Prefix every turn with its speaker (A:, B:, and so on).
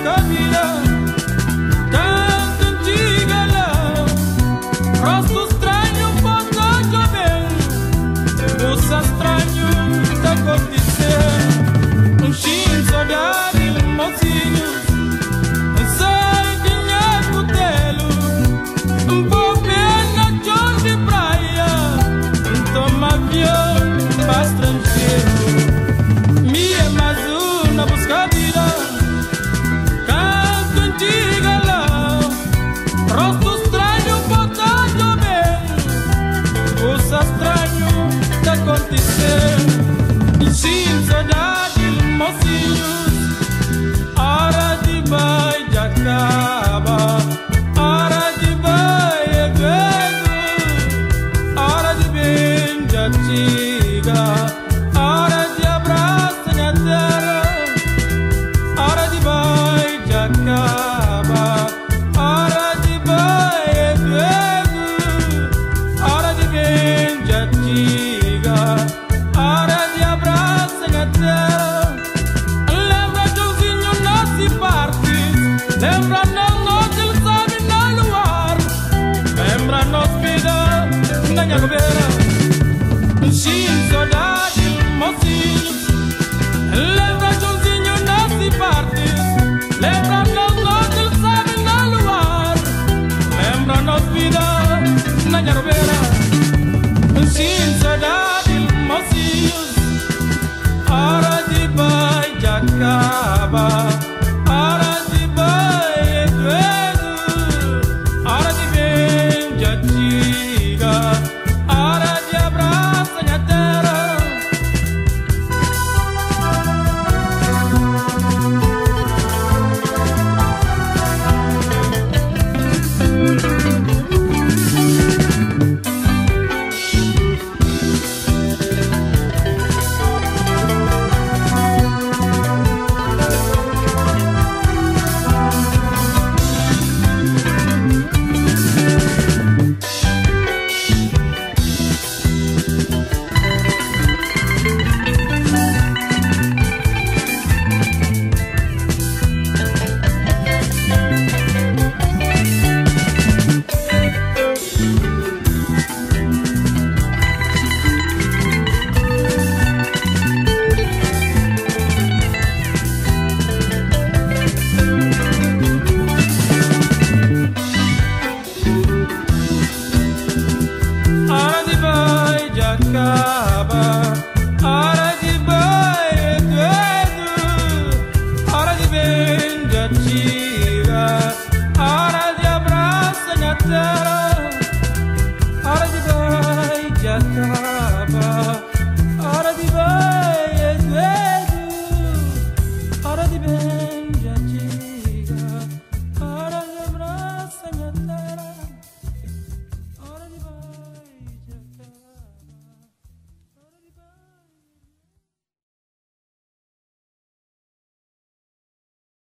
A: buscar vida, tanto antiga lá, rosto estranho pode chover, moça estranho tá acontecendo, um chin saudade, mocinho, sai de minha cutelo, um pouquinho na chão de praia, toma avião, para estrangeiro. Na busca vida, canto antiga lá, rosto estranho pode chover, coisa estranho tá acontecendo, e sim saudade, mocinhos, hora de vai já acaba, hora de vai é velho, hora de bem já chega. Lembra nós, ele sabe no luar. Lembra nós, vida, na minha